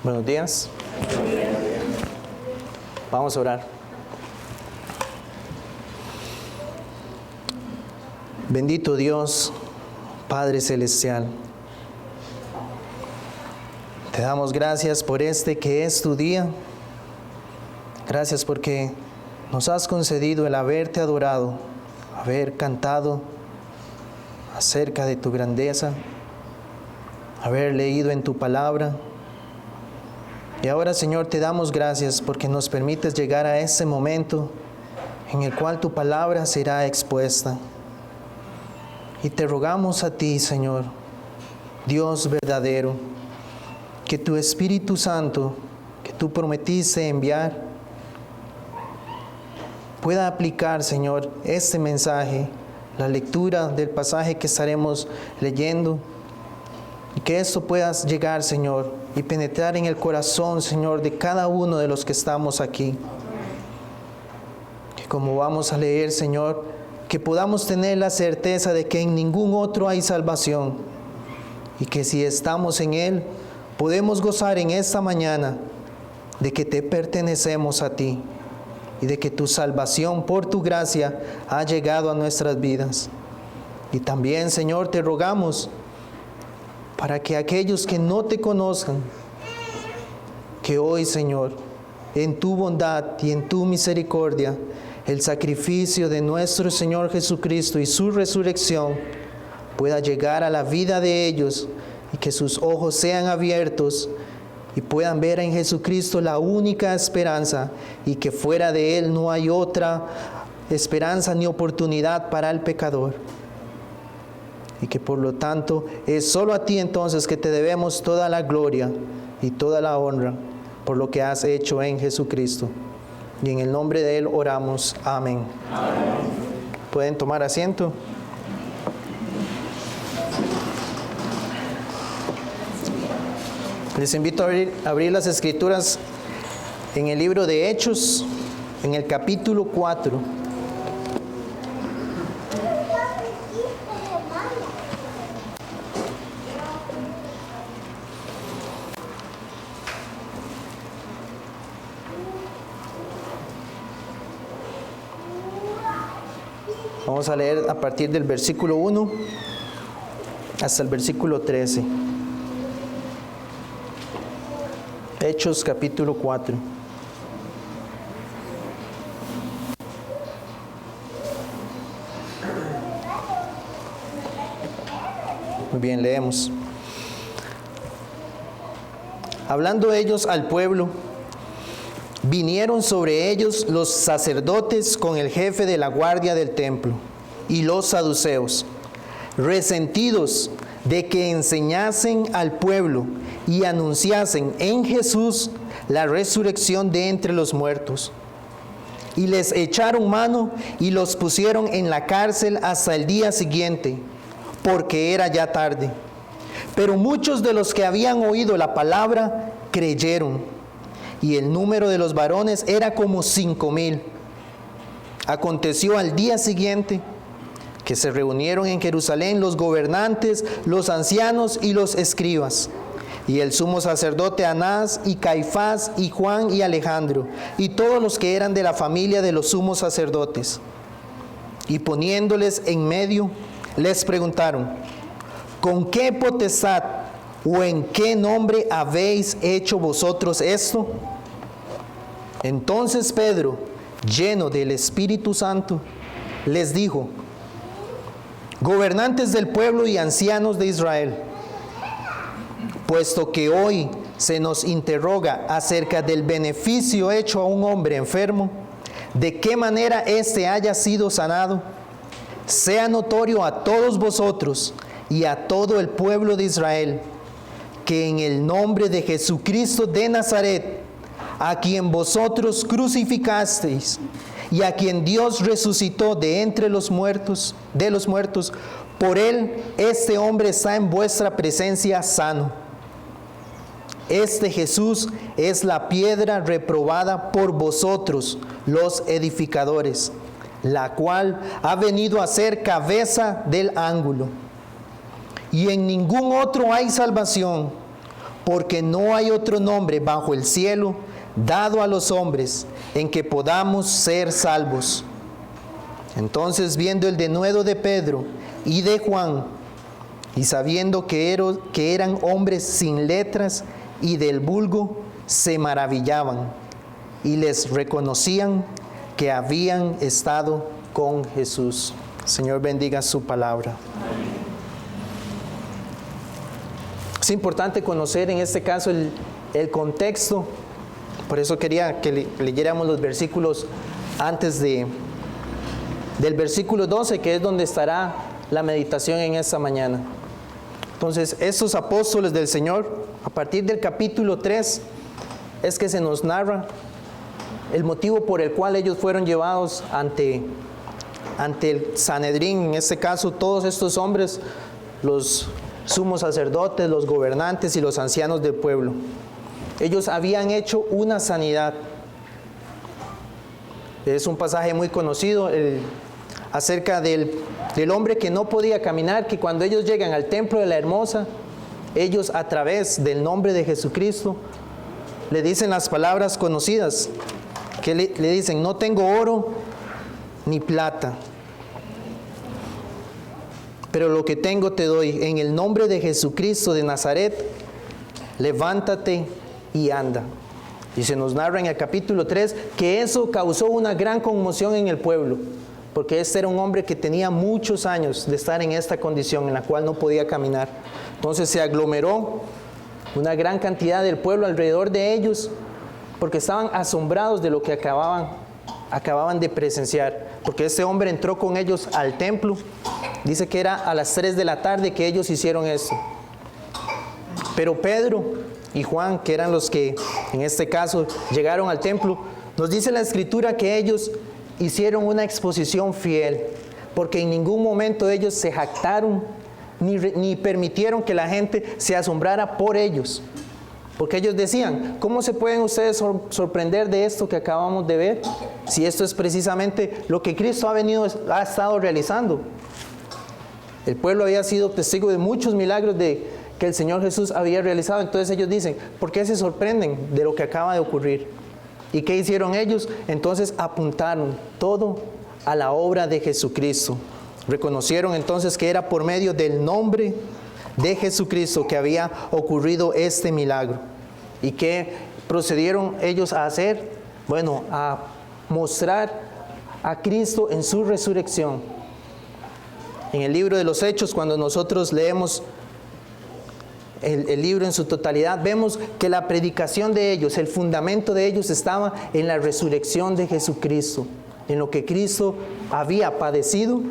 Buenos días. Vamos a orar. Bendito Dios, Padre Celestial, te damos gracias por este que es tu día. Gracias porque nos has concedido el haberte adorado, haber cantado acerca de tu grandeza, haber leído en tu palabra. Y ahora, Señor, te damos gracias porque nos permites llegar a ese momento en el cual tu palabra será expuesta. Y te rogamos a ti, Señor, Dios verdadero, que tu Espíritu Santo, que tú prometiste enviar, pueda aplicar, Señor, este mensaje, la lectura del pasaje que estaremos leyendo, y que esto pueda llegar, Señor, y penetrar en el corazón, Señor, de cada uno de los que estamos aquí. Que como vamos a leer, Señor, que podamos tener la certeza de que en ningún otro hay salvación, y que si estamos en Él, podemos gozar en esta mañana de que te pertenecemos a ti, y de que tu salvación por tu gracia ha llegado a nuestras vidas. Y también, Señor, te rogamos para que aquellos que no te conozcan, que hoy, Señor, en tu bondad y en tu misericordia, el sacrificio de nuestro Señor Jesucristo y su resurrección pueda llegar a la vida de ellos, y que sus ojos sean abiertos y puedan ver en Jesucristo la única esperanza, y que fuera de Él no hay otra esperanza ni oportunidad para el pecador. Y que por lo tanto es solo a ti entonces que te debemos toda la gloria y toda la honra por lo que has hecho en Jesucristo. Y en el nombre de Él oramos. Amén. Amén. ¿Pueden tomar asiento? Les invito a abrir las Escrituras en el libro de Hechos, en el capítulo 4. Vamos a leer a partir del versículo 1 hasta el versículo 13. Hechos capítulo 4. Muy bien, leemos. Hablando ellos al pueblo, vinieron sobre ellos los sacerdotes con el jefe de la guardia del templo y los saduceos, resentidos de que enseñasen al pueblo y anunciasen en Jesús la resurrección de entre los muertos. Y les echaron mano y los pusieron en la cárcel hasta el día siguiente, porque era ya tarde. Pero muchos de los que habían oído la palabra creyeron, y el número de los varones era como 5,000. Aconteció al día siguiente que se reunieron en Jerusalén los gobernantes, los ancianos y los escribas, y el sumo sacerdote Anás y Caifás y Juan y Alejandro, y todos los que eran de la familia de los sumos sacerdotes. Y poniéndoles en medio, les preguntaron: ¿con qué potestad o en qué nombre habéis hecho vosotros esto? Entonces Pedro, lleno del Espíritu Santo, les dijo: gobernantes del pueblo y ancianos de Israel, puesto que hoy se nos interroga acerca del beneficio hecho a un hombre enfermo, de qué manera éste haya sido sanado, sea notorio a todos vosotros y a todo el pueblo de Israel, que en el nombre de Jesucristo de Nazaret, a quien vosotros crucificasteis y a quien Dios resucitó de entre los muertos, por él este hombre está en vuestra presencia sano. Este Jesús es la piedra reprobada por vosotros, los edificadores, la cual ha venido a ser cabeza del ángulo. Y en ningún otro hay salvación, porque no hay otro nombre bajo el cielo dado a los hombres en que podamos ser salvos. Entonces, viendo el denuedo de Pedro y de Juan, y sabiendo que eran hombres sin letras y del vulgo, se maravillaban y les reconocían que habían estado con Jesús. Señor, bendiga su palabra. Es importante conocer en este caso el contexto. Por eso quería que leyéramos los versículos antes del versículo 12, que es donde estará la meditación en esta mañana. Entonces, estos apóstoles del Señor, a partir del capítulo 3, es que se nos narra el motivo por el cual ellos fueron llevados ante el Sanedrín. En este caso, todos estos hombres, los sumos sacerdotes, los gobernantes y los ancianos del pueblo. Ellos habían hecho una sanidad. Es un pasaje muy conocido acerca del hombre que no podía caminar, que cuando ellos llegan al templo de la Hermosa, ellos a través del nombre de Jesucristo le dicen las palabras conocidas, que le dicen: no tengo oro ni plata, pero lo que tengo te doy. En el nombre de Jesucristo de Nazaret, levántate y anda. Y se nos narra en el capítulo 3 que eso causó una gran conmoción en el pueblo, porque este era un hombre que tenía muchos años de estar en esta condición en la cual no podía caminar. Entonces se aglomeró una gran cantidad del pueblo alrededor de ellos, porque estaban asombrados de lo que acababan de presenciar, porque este hombre entró con ellos al templo. Dice que era a las 3 de la tarde que ellos hicieron esto. Pero Pedro y Juan, que eran los que en este caso llegaron al templo, nos dice la Escritura que ellos hicieron una exposición fiel, porque en ningún momento ellos se jactaron ni permitieron que la gente se asombrara por ellos. Porque ellos decían: ¿cómo se pueden ustedes sorprender de esto que acabamos de ver? Si esto es precisamente lo que Cristo ha estado realizando. El pueblo había sido testigo de muchos milagros que el Señor Jesús había realizado. Entonces ellos dicen: ¿por qué se sorprenden de lo que acaba de ocurrir? ¿Y qué hicieron ellos? Entonces apuntaron todo a la obra de Jesucristo. Reconocieron entonces que era por medio del nombre de Jesucristo que había ocurrido este milagro. ¿Y qué procedieron ellos a hacer? Bueno, a mostrar a Cristo en su resurrección. En el libro de los Hechos, cuando nosotros leemos el libro en su totalidad, vemos que la predicación de ellos, el fundamento de ellos estaba en la resurrección de Jesucristo, en lo que Cristo había padecido,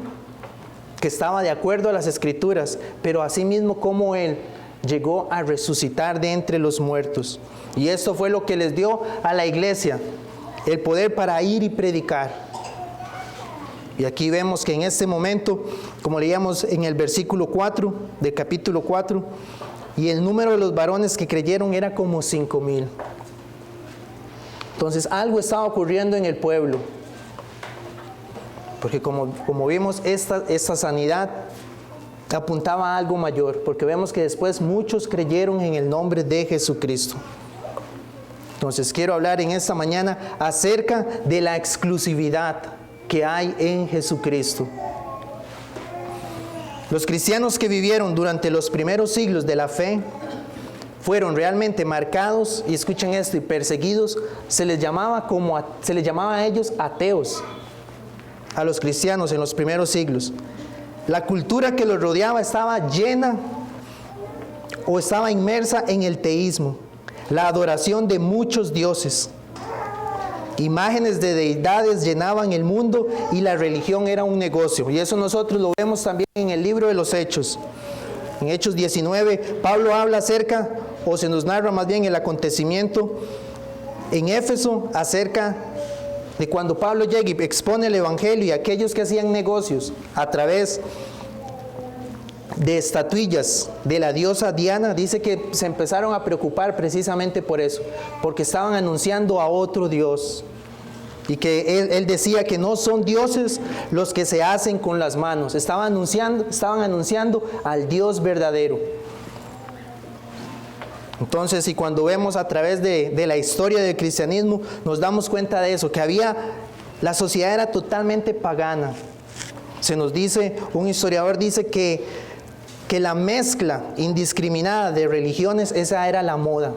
que estaba de acuerdo a las Escrituras, pero asimismo como Él llegó a resucitar de entre los muertos. Y esto fue lo que les dio a la iglesia el poder para ir y predicar. Y aquí vemos que en este momento, como leíamos en el versículo 4 del capítulo 4, y el número de los varones que creyeron era como 5,000. Entonces algo estaba ocurriendo en el pueblo, porque como vimos, esta sanidad apuntaba a algo mayor, porque vemos que después muchos creyeron en el nombre de Jesucristo. Entonces quiero hablar en esta mañana acerca de la exclusividad que hay en Jesucristo. Los cristianos que vivieron durante los primeros siglos de la fe fueron realmente marcados, y escuchen esto, y perseguidos. Se les llamaba a ellos ateos, a los cristianos en los primeros siglos. La cultura que los rodeaba estaba llena o estaba inmersa en el teísmo, la adoración de muchos dioses. Imágenes de deidades llenaban el mundo y la religión era un negocio. Y eso nosotros lo vemos también en el libro de los Hechos. En Hechos 19, Pablo habla acerca, o se nos narra más bien el acontecimiento en Éfeso, acerca de cuando Pablo llega y expone el Evangelio, y aquellos que hacían negocios a través de estatuillas de la diosa Diana, dice que se empezaron a preocupar precisamente por eso, porque estaban anunciando a otro Dios, y que él decía que no son dioses los que se hacen con las manos, estaban anunciando al Dios verdadero. Entonces, y cuando vemos a través de la historia del cristianismo, nos damos cuenta de eso, que la sociedad era totalmente pagana. Se nos dice, un historiador dice que la mezcla indiscriminada de religiones, esa era la moda.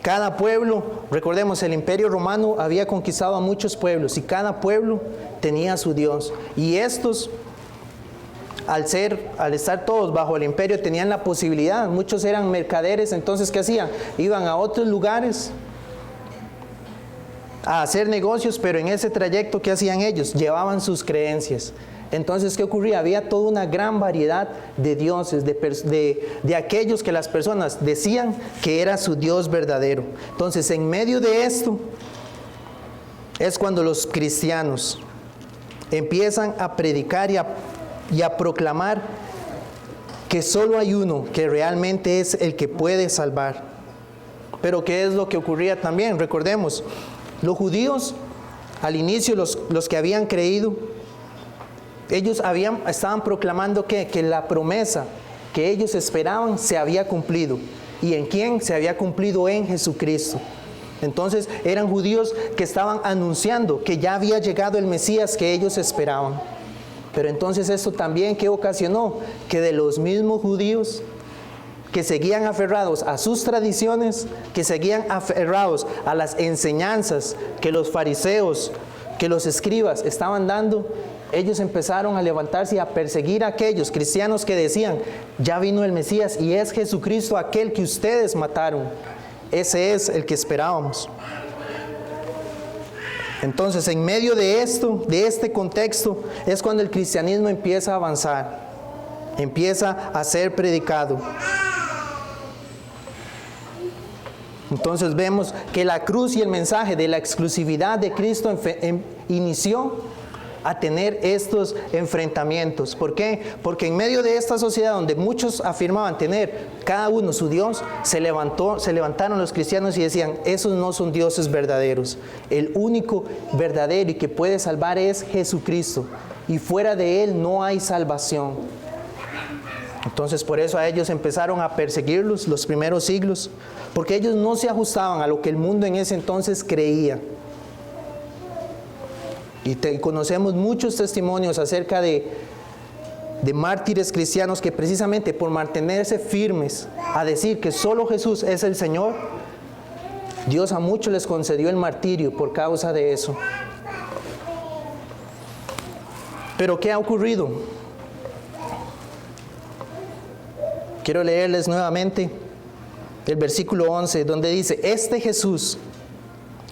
Cada pueblo, recordemos, el Imperio Romano había conquistado a muchos pueblos y cada pueblo tenía su Dios. Y estos, al estar todos bajo el imperio, tenían la posibilidad, muchos eran mercaderes, entonces ¿qué hacían? Iban a otros lugares a hacer negocios, pero en ese trayecto, ¿qué hacían ellos? Llevaban sus creencias. Entonces, ¿qué ocurría? Había toda una gran variedad de dioses, de aquellos que las personas decían que era su Dios verdadero. Entonces, en medio de esto, es cuando los cristianos empiezan a predicar y a proclamar que solo hay uno que realmente es el que puede salvar. Pero ¿qué es lo que ocurría también? Recordemos, los judíos, al inicio, los que habían creído, ellos estaban proclamando que la promesa que ellos esperaban se había cumplido. ¿Y en quién? Se había cumplido en Jesucristo. Entonces eran judíos que estaban anunciando que ya había llegado el Mesías que ellos esperaban. Pero entonces esto también, ¿qué ocasionó? Que de los mismos judíos que seguían aferrados a sus tradiciones, que seguían aferrados a las enseñanzas que los fariseos, que los escribas estaban dando, ellos empezaron a levantarse y a perseguir a aquellos cristianos que decían, ya vino el Mesías y es Jesucristo aquel que ustedes mataron. Ese es el que esperábamos. Entonces, en medio de esto, de este contexto, es cuando el cristianismo empieza a avanzar, empieza a ser predicado. Entonces vemos que la cruz y el mensaje de la exclusividad de Cristo inició a tener estos enfrentamientos. ¿Por qué? Porque en medio de esta sociedad donde muchos afirmaban tener cada uno su Dios, se levantaron los cristianos y decían, esos no son dioses verdaderos. El único verdadero y que puede salvar es Jesucristo. Y fuera de Él no hay salvación. Entonces por eso a ellos empezaron a perseguirlos los primeros siglos, porque ellos no se ajustaban a lo que el mundo en ese entonces creía. Y conocemos muchos testimonios acerca de mártires cristianos que precisamente por mantenerse firmes a decir que solo Jesús es el Señor, Dios a muchos les concedió el martirio por causa de eso. Pero ¿qué ha ocurrido? Quiero leerles nuevamente el versículo 11, donde dice, este Jesús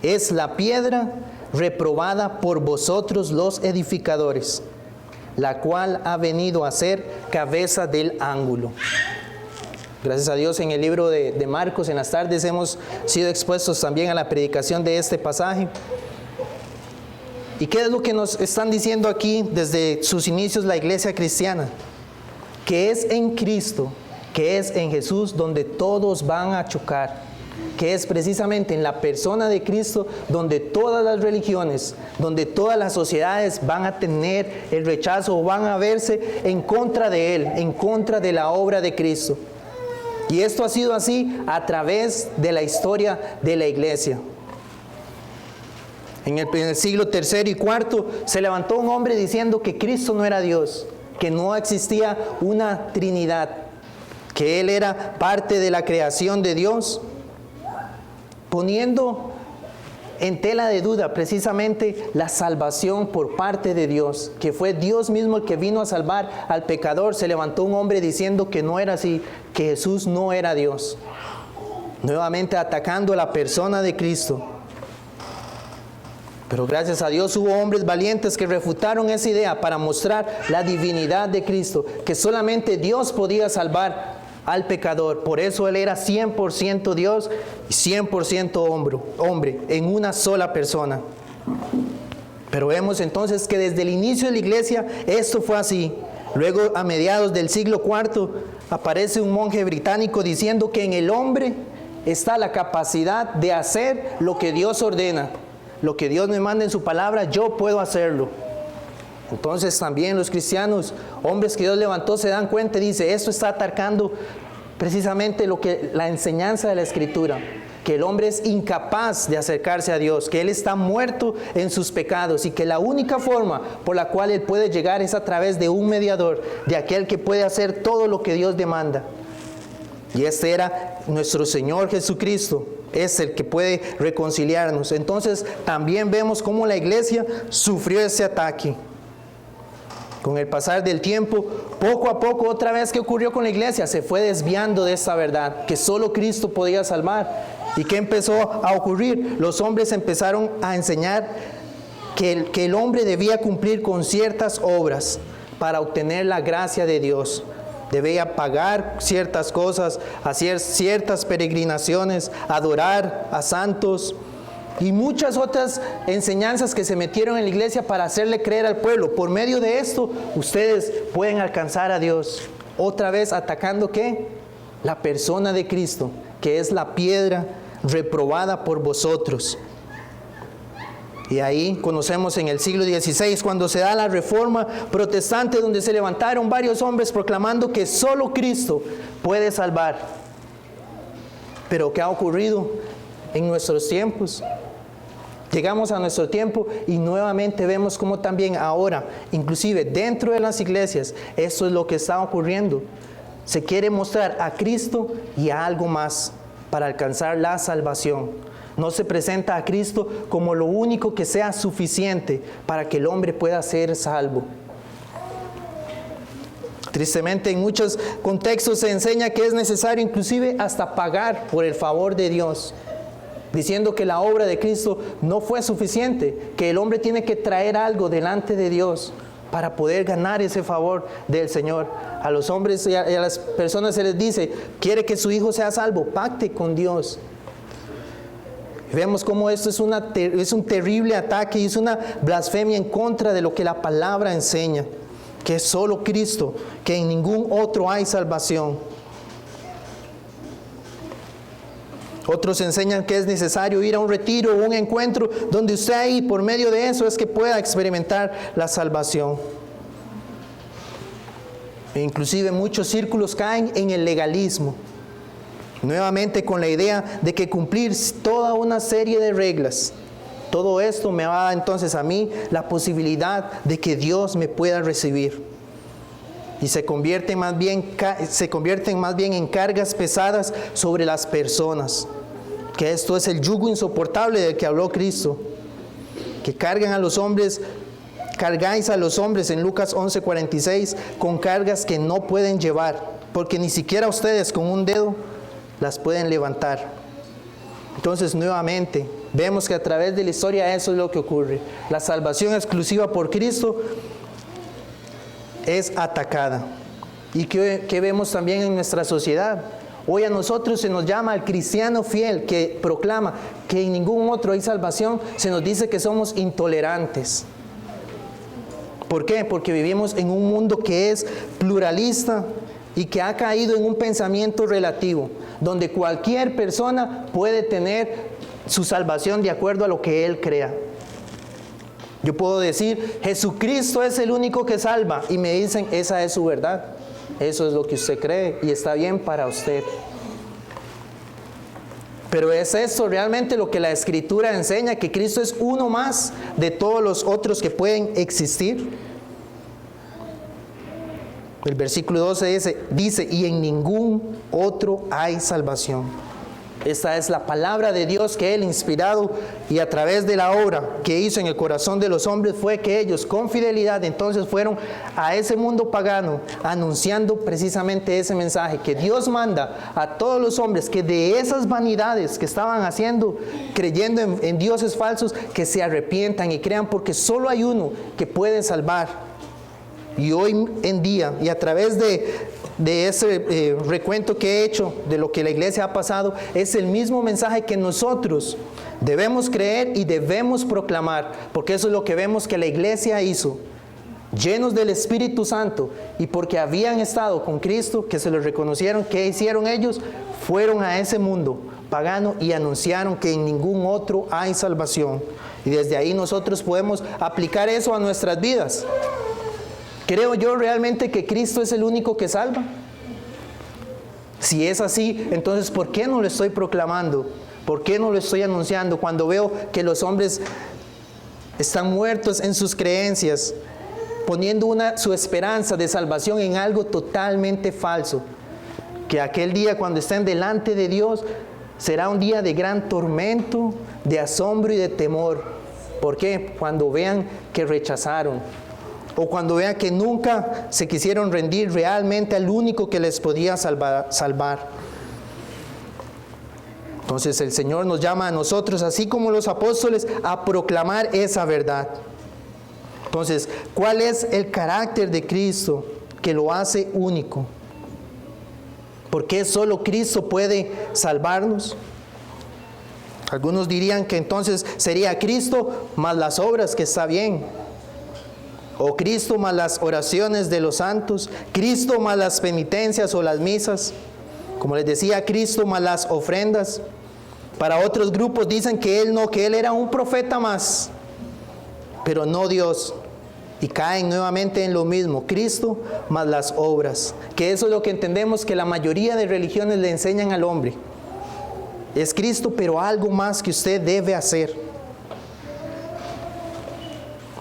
es la piedra reprobada por vosotros los edificadores, la cual ha venido a ser cabeza del ángulo. Gracias a Dios, en el libro de Marcos, en las tardes hemos sido expuestos también a la predicación de este pasaje. ¿Y qué es lo que nos están diciendo aquí desde sus inicios la iglesia cristiana? Que es en Cristo, que es en Jesús donde todos van a chocar. Que es precisamente en la persona de Cristo donde todas las religiones, donde todas las sociedades van a tener el rechazo o van a verse en contra de Él, en contra de la obra de Cristo. Y esto ha sido así a través de la historia de la iglesia. En el siglo III y IV se levantó un hombre diciendo que Cristo no era Dios, que no existía una Trinidad, que Él era parte de la creación de Dios, poniendo en tela de duda precisamente la salvación por parte de Dios, que fue Dios mismo el que vino a salvar al pecador. Se levantó un hombre diciendo que no era así, que Jesús no era Dios, nuevamente atacando a la persona de Cristo. Pero gracias a Dios hubo hombres valientes que refutaron esa idea para mostrar la divinidad de Cristo, que solamente Dios podía salvar al pecador. Por eso Él era 100% Dios y 100% hombre, en una sola persona. Pero vemos entonces que desde el inicio de la iglesia esto fue así. Luego, a mediados del siglo IV, aparece un monje británico diciendo que en el hombre está la capacidad de hacer lo que Dios ordena. Lo que Dios me manda en su palabra, yo puedo hacerlo. Entonces también los cristianos, hombres que Dios levantó, se dan cuenta y dice, esto está atacando precisamente la enseñanza de la Escritura, que el hombre es incapaz de acercarse a Dios, que él está muerto en sus pecados y que la única forma por la cual él puede llegar es a través de un mediador, de aquel que puede hacer todo lo que Dios demanda. Y este era nuestro Señor Jesucristo, es el que puede reconciliarnos. Entonces también vemos cómo la iglesia sufrió ese ataque. Con el pasar del tiempo, poco a poco, otra vez, ¿qué ocurrió con la iglesia? Se fue desviando de esta verdad, que solo Cristo podía salvar. ¿Y qué empezó a ocurrir? Los hombres empezaron a enseñar que el hombre debía cumplir con ciertas obras para obtener la gracia de Dios. Debía pagar ciertas cosas, hacer ciertas peregrinaciones, adorar a santos y muchas otras enseñanzas que se metieron en la iglesia para hacerle creer al pueblo. Por medio de esto, ustedes pueden alcanzar a Dios. Otra vez atacando ¿qué? La persona de Cristo, que es la piedra reprobada por vosotros. Y ahí conocemos en el siglo XVI, cuando se da la reforma protestante, donde se levantaron varios hombres proclamando que solo Cristo puede salvar. Pero ¿qué ha ocurrido en nuestros tiempos? Llegamos a nuestro tiempo y nuevamente vemos cómo también ahora, inclusive dentro de las iglesias, esto es lo que está ocurriendo. Se quiere mostrar a Cristo y a algo más para alcanzar la salvación. No se presenta a Cristo como lo único que sea suficiente para que el hombre pueda ser salvo. Tristemente, en muchos contextos se enseña que es necesario inclusive hasta pagar por el favor de Dios, diciendo que la obra de Cristo no fue suficiente, que el hombre tiene que traer algo delante de Dios para poder ganar ese favor del Señor. A los hombres y a las personas se les dice, quiere que su hijo sea salvo, pacte con Dios. Vemos cómo esto es un terrible ataque y es una blasfemia en contra de lo que la palabra enseña, que es solo Cristo, que en ningún otro hay salvación. Otros enseñan que es necesario ir a un retiro o un encuentro donde usted ahí, por medio de eso, es que pueda experimentar la salvación. E inclusive muchos círculos caen en el legalismo, nuevamente con la idea de que cumplir toda una serie de reglas, todo esto me va a dar entonces a mí la posibilidad de que Dios me pueda recibir. Y se convierten más bien en cargas pesadas sobre las personas. Que esto es el yugo insoportable del que habló Cristo. Que cargáis a los hombres en Lucas 11:46 con cargas que no pueden llevar, porque ni siquiera ustedes con un dedo las pueden levantar. Entonces nuevamente vemos que a través de la historia eso es lo que ocurre. La salvación exclusiva por Cristo es atacada. ¿Y qué vemos también en nuestra sociedad? Hoy a nosotros se nos llama al cristiano fiel que proclama que en ningún otro hay salvación, se nos dice que somos intolerantes. ¿Por qué? Porque vivimos en un mundo que es pluralista y que ha caído en un pensamiento relativo, donde cualquier persona puede tener su salvación de acuerdo a lo que él crea. Yo puedo decir, Jesucristo es el único que salva, y me dicen, esa es su verdad. Eso es lo que usted cree y está bien para usted. Pero ¿es esto realmente lo que la Escritura enseña? ¿Que Cristo es uno más de todos los otros que pueden existir? El versículo 12 dice, y en ningún otro hay salvación. Esta es la palabra de Dios que Él inspirado y a través de la obra que hizo en el corazón de los hombres fue que ellos con fidelidad entonces fueron a ese mundo pagano anunciando precisamente ese mensaje que Dios manda a todos los hombres que de esas vanidades que estaban haciendo, creyendo en dioses falsos, que se arrepientan y crean, porque solo hay uno que puede salvar. Y hoy en día, y a través de ese recuento que he hecho de lo que la iglesia ha pasado, es el mismo mensaje que nosotros debemos creer y debemos proclamar, porque eso es lo que vemos que la iglesia hizo, llenos del Espíritu Santo, y porque habían estado con Cristo, que se los reconocieron. ¿Qué hicieron ellos? Fueron a ese mundo pagano y anunciaron que en ningún otro hay salvación. Y desde ahí nosotros podemos aplicar eso a nuestras vidas. ¿Creo yo realmente que Cristo es el único que salva? Si es así, entonces ¿por qué no lo estoy proclamando? ¿Por qué no lo estoy anunciando cuando veo que los hombres están muertos en sus creencias, poniendo su esperanza de salvación en algo totalmente falso? Que aquel día cuando estén delante de Dios será un día de gran tormento, de asombro y de temor. ¿Por qué? Cuando vean que rechazaron, o cuando vean que nunca se quisieron rendir realmente al único que les podía salvar. Entonces el Señor nos llama a nosotros, así como los apóstoles, a proclamar esa verdad. Entonces, ¿cuál es el carácter de Cristo que lo hace único? ¿Por qué solo Cristo puede salvarnos? Algunos dirían que entonces sería Cristo más las obras, que está bien. O Cristo más las oraciones de los santos. Cristo más las penitencias o las misas. Como les decía, Cristo más las ofrendas. Para otros grupos dicen que Él era un profeta más, pero no Dios. Y caen nuevamente en lo mismo, Cristo más las obras. Que eso es lo que entendemos que la mayoría de religiones le enseñan al hombre. Es Cristo, pero algo más que usted debe hacer.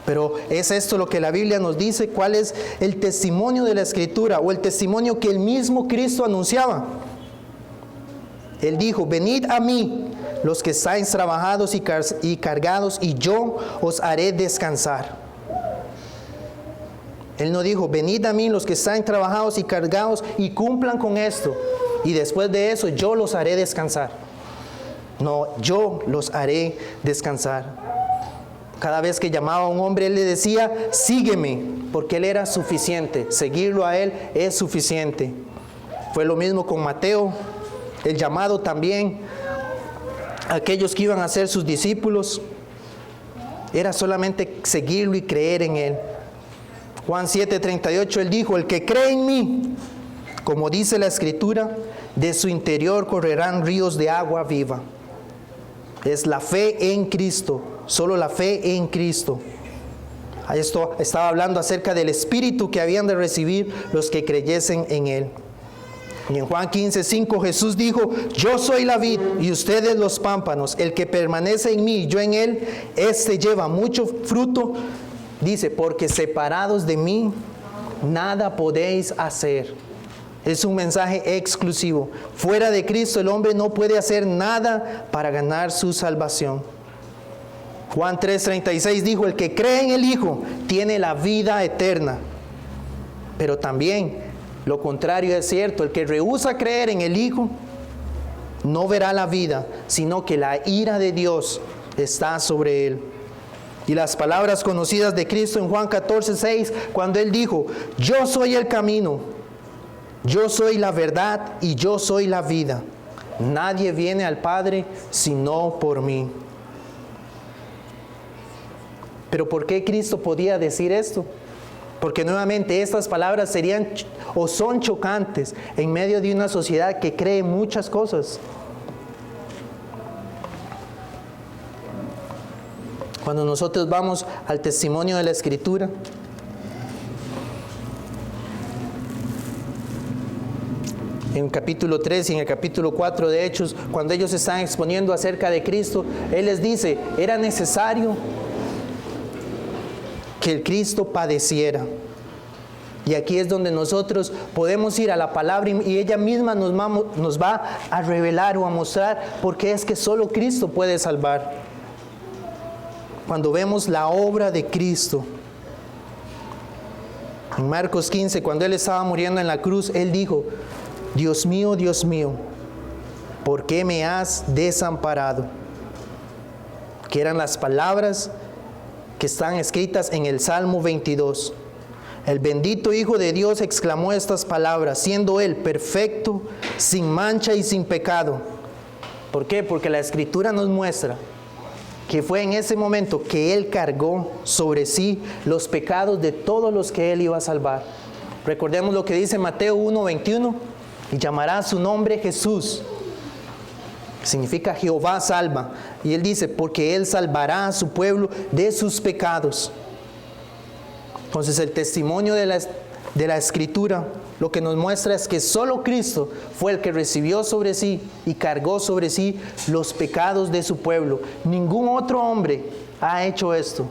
Pero es esto lo que la Biblia nos dice, cuál es el testimonio de la Escritura, o el testimonio que el mismo Cristo anunciaba. Él dijo: venid a mí, los que estáis trabajados y cargados, y yo os haré descansar. Él no dijo: venid a mí los que están trabajados y cargados y cumplan con esto, y después de eso yo los haré descansar. No, yo los haré descansar. Cada vez que llamaba a un hombre, Él le decía: sígueme, porque Él era suficiente. Seguirlo a Él es suficiente. Fue lo mismo con Mateo. El llamado también a aquellos que iban a ser sus discípulos era solamente seguirlo y creer en Él. Juan 7:38, Él dijo: el que cree en mí, como dice la Escritura, de su interior correrán ríos de agua viva. Es la fe en Cristo, solo la fe en Cristo. Esto estaba hablando acerca del Espíritu que habían de recibir los que creyesen en Él. Y en Juan 15:5 Jesús dijo: yo soy la vid y ustedes los pámpanos. El que permanece en mí y yo en él, éste lleva mucho fruto. Dice: porque separados de mí, nada podéis hacer. Es un mensaje exclusivo. Fuera de Cristo el hombre no puede hacer nada para ganar su salvación. Juan 3:36 dijo: el que cree en el Hijo tiene la vida eterna. Pero también lo contrario es cierto: el que rehúsa creer en el Hijo no verá la vida, sino que la ira de Dios está sobre él. Y las palabras conocidas de Cristo en Juan 14:6, cuando Él dijo: yo soy el camino, yo soy la verdad y yo soy la vida. Nadie viene al Padre sino por mí. Pero ¿por qué Cristo podía decir esto? Porque nuevamente estas palabras serían o son chocantes en medio de una sociedad que cree muchas cosas. Cuando nosotros vamos al testimonio de la Escritura, en el capítulo 3 y en el capítulo 4 de Hechos, cuando ellos están exponiendo acerca de Cristo, Él les dice: era necesario que el Cristo padeciera. Y aquí es donde nosotros podemos ir a la palabra y ella misma nos va a revelar o a mostrar por qué es que solo Cristo puede salvar. Cuando vemos la obra de Cristo, en Marcos 15, cuando Él estaba muriendo en la cruz, Él dijo: Dios mío, ¿por qué me has desamparado? Que eran las palabras que están escritas en el Salmo 22. El bendito Hijo de Dios exclamó estas palabras, siendo Él perfecto, sin mancha y sin pecado. ¿Por qué? Porque la Escritura nos muestra que fue en ese momento que Él cargó sobre sí los pecados de todos los que Él iba a salvar. Recordemos lo que dice Mateo 1:21, y llamará su nombre Jesús. Significa Jehová salva. Y Él dice: porque Él salvará a su pueblo de sus pecados. Entonces el testimonio de la Escritura lo que nos muestra es que solo Cristo fue el que recibió sobre sí y cargó sobre sí los pecados de su pueblo. Ningún otro hombre ha hecho esto.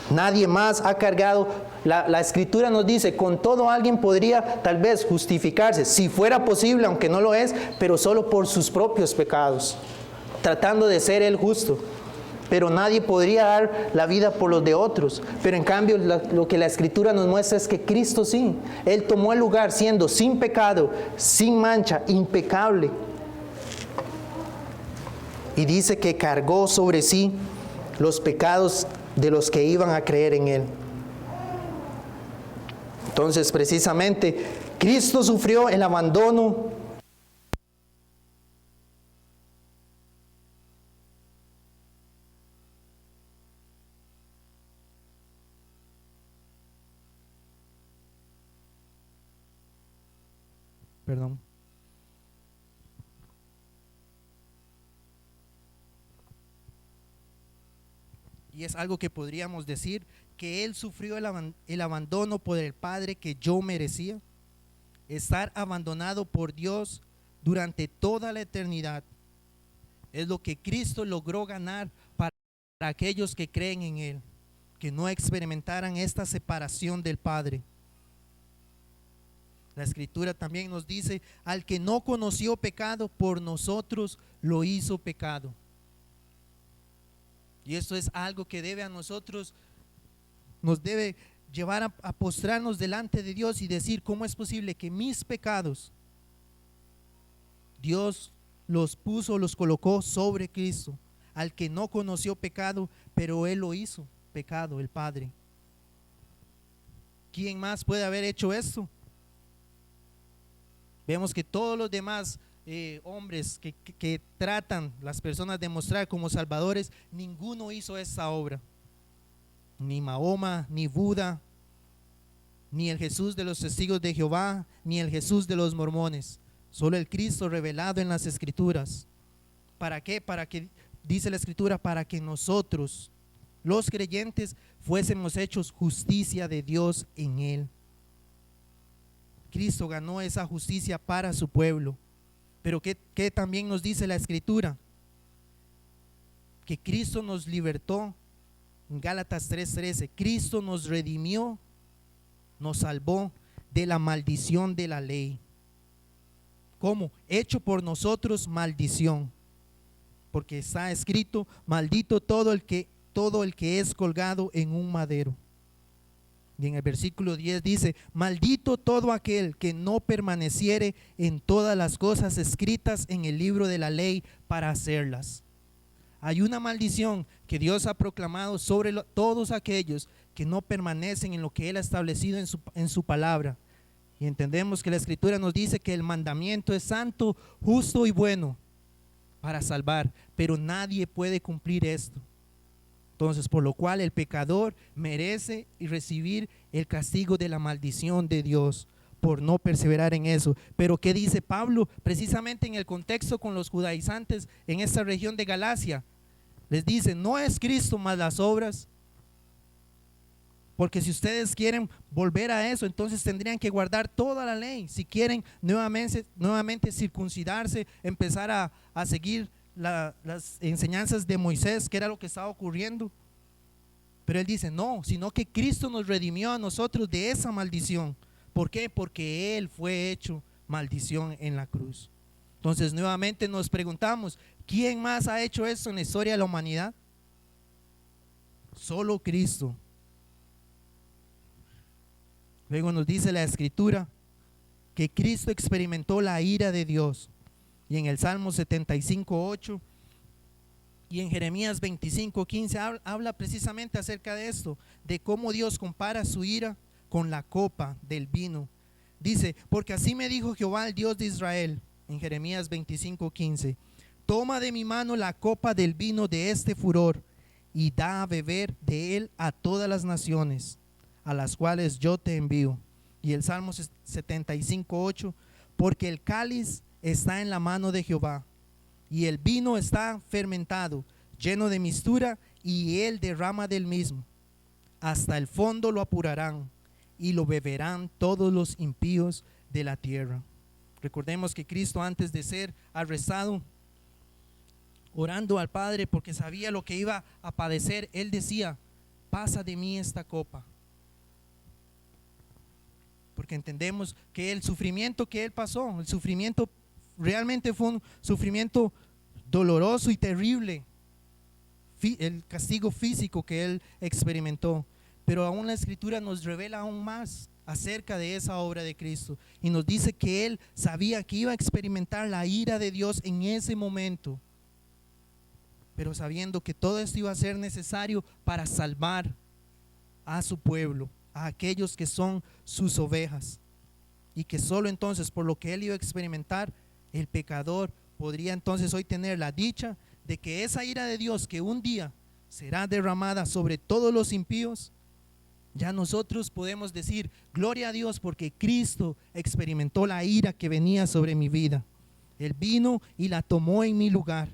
Nadie más ha cargado. La Escritura nos dice, con todo alguien podría tal vez justificarse, si fuera posible, aunque no lo es, pero solo por sus propios pecados, tratando de ser él justo. Pero nadie podría dar la vida por los de otros. Pero en cambio lo que la Escritura nos muestra es que Cristo sí. Él tomó el lugar siendo sin pecado, sin mancha, impecable. Y dice que cargó sobre sí los pecados de los que iban a creer en Él. Entonces, precisamente, Cristo sufrió el abandono. Perdón. Y es algo que podríamos decir, que Él sufrió el abandono por el Padre que yo merecía. Estar abandonado por Dios durante toda la eternidad es lo que Cristo logró ganar para aquellos que creen en Él, que no experimentaran esta separación del Padre. La Escritura también nos dice, al que no conoció pecado, por nosotros lo hizo pecado. Y esto es algo que debe a nosotros, nos debe llevar a postrarnos delante de Dios y decir, ¿cómo es posible que mis pecados Dios los puso, los colocó sobre Cristo? Al que no conoció pecado, pero Él lo hizo pecado, el Padre. ¿Quién más puede haber hecho esto? Vemos que todos los demás hombres que tratan las personas de mostrar como salvadores, ninguno hizo esta obra. Ni Mahoma, ni Buda, ni el Jesús de los testigos de Jehová, ni el Jesús de los mormones. Solo el Cristo revelado en las Escrituras. ¿Para qué? Para que, dice la Escritura, para que nosotros, los creyentes, fuésemos hechos justicia de Dios en Él. Cristo ganó esa justicia para su pueblo. Pero ¿qué también nos dice la Escritura? Que Cristo nos libertó. En Gálatas 3:13, Cristo nos redimió, nos salvó de la maldición de la ley. ¿Cómo? Hecho por nosotros maldición. Porque está escrito, maldito todo el que es colgado en un madero. Y en el versículo 10 dice, maldito todo aquel que no permaneciere en todas las cosas escritas en el libro de la ley para hacerlas. Hay una maldición que Dios ha proclamado sobre todos aquellos que no permanecen en lo que Él ha establecido en su palabra. Y entendemos que la Escritura nos dice que el mandamiento es santo, justo y bueno para salvar, pero nadie puede cumplir esto. Entonces, por lo cual el pecador merece recibir el castigo de la maldición de Dios por no perseverar en eso. Pero ¿qué dice Pablo? Precisamente en el contexto con los judaizantes en esta región de Galacia, les dice, no es Cristo más las obras, porque si ustedes quieren volver a eso, entonces tendrían que guardar toda la ley. Si quieren nuevamente circuncidarse, empezar a seguir las enseñanzas de Moisés, que era lo que estaba ocurriendo. Pero él dice, no, sino que Cristo nos redimió a nosotros de esa maldición. ¿Por qué? Porque Él fue hecho maldición en la cruz. Entonces nuevamente nos preguntamos, ¿quién más ha hecho esto en la historia de la humanidad? Solo Cristo. Luego nos dice la Escritura que Cristo experimentó la ira de Dios. Y en el Salmo 75:8 y en Jeremías 25:15 habla precisamente acerca de esto, de cómo Dios compara su ira con la copa del vino. Dice, porque así me dijo Jehová, el Dios de Israel, en Jeremías 25:15, toma de mi mano la copa del vino de este furor y da a beber de él a todas las naciones a las cuales yo te envío. Y el Salmo 75:8, porque el cáliz está en la mano de Jehová y el vino está fermentado, lleno de mistura, y él derrama del mismo. Hasta el fondo lo apurarán, y lo beberán todos los impíos de la tierra. Recordemos que Cristo, antes de ser arrestado, orando al Padre porque sabía lo que iba a padecer, Él decía: pasa de mí esta copa. Porque entendemos que el sufrimiento que Él pasó, el sufrimiento realmente fue un sufrimiento doloroso y terrible, el castigo físico que Él experimentó. Pero aún la Escritura nos revela aún más acerca de esa obra de Cristo y nos dice que Él sabía que iba a experimentar la ira de Dios en ese momento, pero sabiendo que todo esto iba a ser necesario para salvar a su pueblo, a aquellos que son sus ovejas, y que solo entonces, por lo que Él iba a experimentar, el pecador podría entonces hoy tener la dicha de que esa ira de Dios que un día será derramada sobre todos los impíos, ya nosotros podemos decir: gloria a Dios, porque Cristo experimentó la ira que venía sobre mi vida. Él vino y la tomó en mi lugar.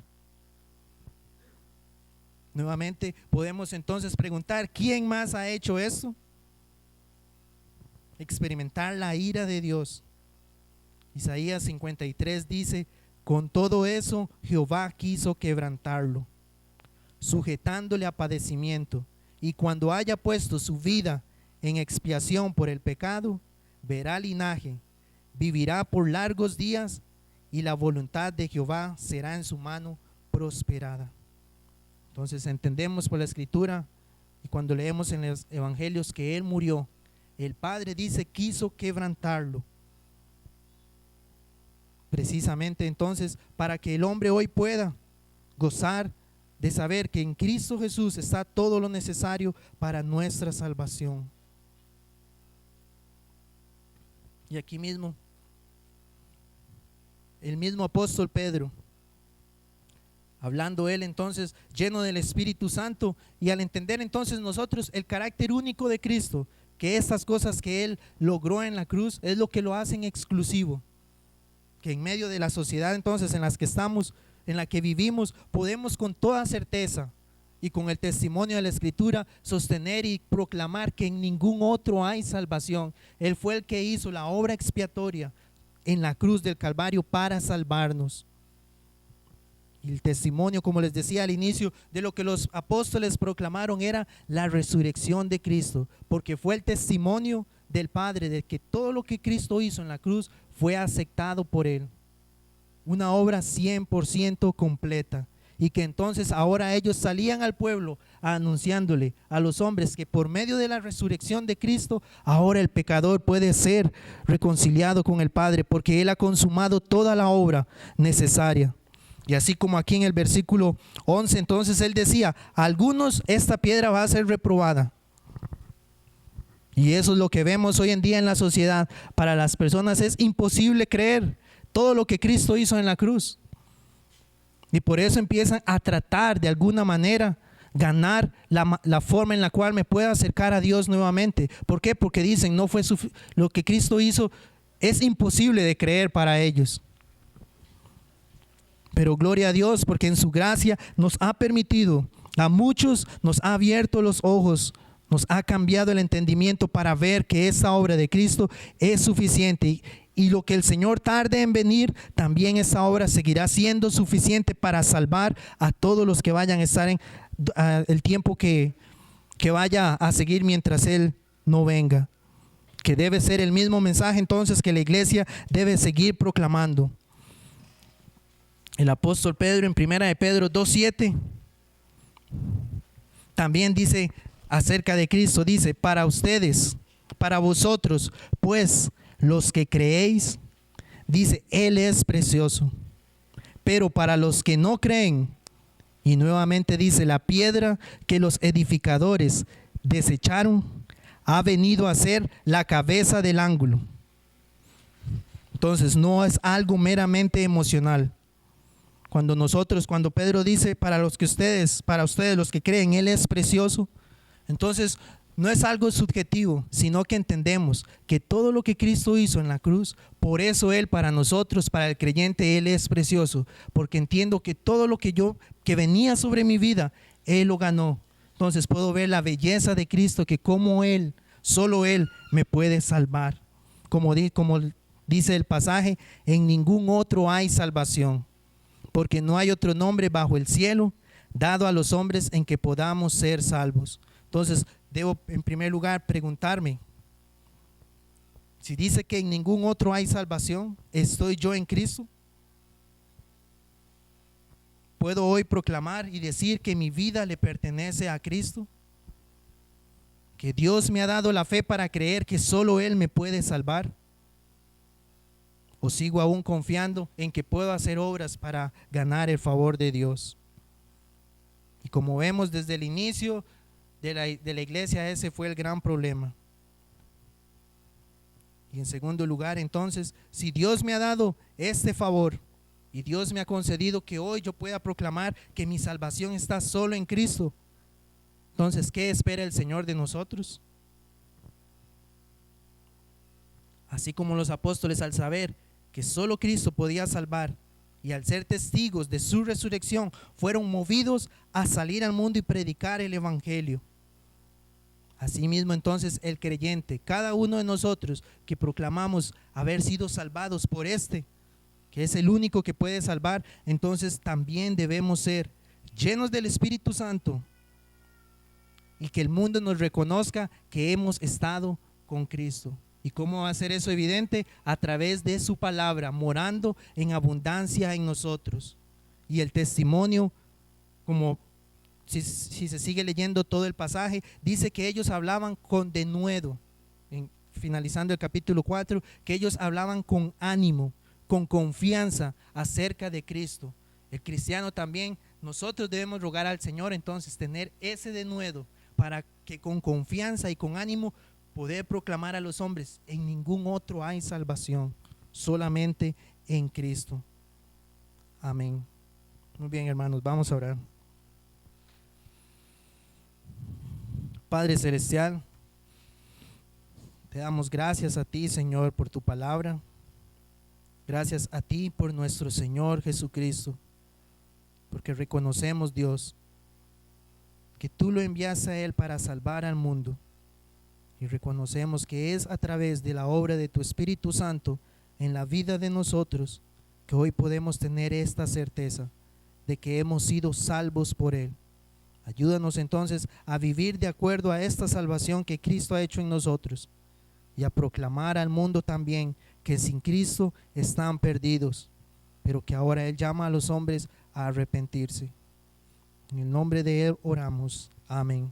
Nuevamente podemos entonces preguntar: ¿quién más ha hecho eso? Experimentar la ira de Dios. Isaías 53 dice: con todo eso Jehová quiso quebrantarlo, sujetándole a padecimiento, y cuando haya puesto su vida en expiación por el pecado, verá linaje, vivirá por largos días, y la voluntad de Jehová será en su mano prosperada. Entonces entendemos por la Escritura, y cuando leemos en los evangelios, que Él murió. El Padre dice: quiso quebrantarlo, precisamente entonces para que el hombre hoy pueda gozar de saber que en Cristo Jesús está todo lo necesario para nuestra salvación. Y aquí mismo, el mismo apóstol Pedro, hablando él entonces lleno del Espíritu Santo, y al entender entonces nosotros el carácter único de Cristo, que estas cosas que Él logró en la cruz es lo que lo hacen exclusivo, que en medio de la sociedad entonces en las que estamos, en la que vivimos, podemos con toda certeza y con el testimonio de la Escritura sostener y proclamar que en ningún otro hay salvación. Él fue el que hizo la obra expiatoria en la cruz del Calvario para salvarnos. Y el testimonio, como les decía al inicio, de lo que los apóstoles proclamaron era la resurrección de Cristo, porque fue el testimonio del Padre de que todo lo que Cristo hizo en la cruz fue aceptado por Él. Una obra 100% completa, y que entonces ahora ellos salían al pueblo anunciándole a los hombres que por medio de la resurrección de Cristo ahora el pecador puede ser reconciliado con el Padre, porque Él ha consumado toda la obra necesaria. Y así como aquí en el versículo 11, entonces Él decía: a algunos esta piedra va a ser reprobada. Y eso es lo que vemos hoy en día en la sociedad. Para las personas es imposible creer todo lo que Cristo hizo en la cruz. Y por eso empiezan a tratar de alguna manera ganar la forma en la cual me pueda acercar a Dios nuevamente. ¿Por qué? Porque dicen: no fue lo que Cristo hizo es imposible de creer para ellos. Pero gloria a Dios, porque en su gracia nos ha permitido, a muchos nos ha abierto los ojos, nos ha cambiado el entendimiento para ver que esa obra de Cristo es suficiente, y lo que el Señor tarde en venir, también esa obra seguirá siendo suficiente para salvar a todos los que vayan a estar en el tiempo que vaya a seguir mientras Él no venga, que debe ser el mismo mensaje entonces que la iglesia debe seguir proclamando. El apóstol Pedro en 1 de Pedro 2:7 también dice acerca de Cristo, dice: para ustedes, para vosotros, pues los que creéis, dice, Él es precioso. Pero para los que no creen, y nuevamente dice, la piedra que los edificadores desecharon ha venido a ser la cabeza del ángulo. Entonces no es algo meramente emocional. Cuando Pedro dice para ustedes los que creen, Él es precioso, entonces no es algo subjetivo, sino que entendemos que todo lo que Cristo hizo en la cruz, por eso Él para nosotros, para el creyente, Él es precioso, porque entiendo que todo lo que venía sobre mi vida, Él lo ganó. Entonces puedo ver la belleza de Cristo, que como Él Solo Él me puede salvar. Como dice el pasaje, en ningún otro hay salvación, porque no hay otro nombre bajo el cielo dado a los hombres en que podamos ser salvos. Entonces, debo en primer lugar preguntarme, si dice que en ningún otro hay salvación, ¿estoy yo en Cristo? ¿Puedo hoy proclamar y decir que mi vida le pertenece a Cristo? ¿Que Dios me ha dado la fe para creer que solo Él me puede salvar? ¿O sigo aún confiando en que puedo hacer obras para ganar el favor de Dios? Y como vemos desde el inicio de la iglesia, ese fue el gran problema. Y en segundo lugar, entonces, si Dios me ha dado este favor y Dios me ha concedido que hoy yo pueda proclamar que mi salvación está solo en Cristo, entonces, ¿qué espera el Señor de nosotros? Así como los apóstoles, al saber que solo Cristo podía salvar y al ser testigos de su resurrección, fueron movidos a salir al mundo y predicar el evangelio. Asimismo, entonces, el creyente, cada uno de nosotros que proclamamos haber sido salvados por este, que es el único que puede salvar, entonces también debemos ser llenos del Espíritu Santo y que el mundo nos reconozca que hemos estado con Cristo. ¿Y cómo va a ser eso evidente? A través de su palabra, morando en abundancia en nosotros. Y el testimonio, como si se sigue leyendo todo el pasaje, dice que ellos hablaban con denuedo, finalizando el capítulo 4, que ellos hablaban con ánimo, con confianza acerca de Cristo. El cristiano también, nosotros debemos rogar al Señor entonces tener ese denuedo para que con confianza y con ánimo poder proclamar a los hombres, en ningún otro hay salvación, solamente en Cristo. Amén. Muy bien, hermanos, vamos a orar. Padre celestial, te damos gracias a ti, Señor, por tu palabra. Gracias a ti por nuestro Señor Jesucristo, porque reconocemos, Dios, que tú lo enviaste a Él para salvar al mundo. Y reconocemos que es a través de la obra de tu Espíritu Santo en la vida de nosotros que hoy podemos tener esta certeza de que hemos sido salvos por Él. Ayúdanos entonces a vivir de acuerdo a esta salvación que Cristo ha hecho en nosotros y a proclamar al mundo también que sin Cristo están perdidos, pero que ahora Él llama a los hombres a arrepentirse. En el nombre de Él oramos. Amén.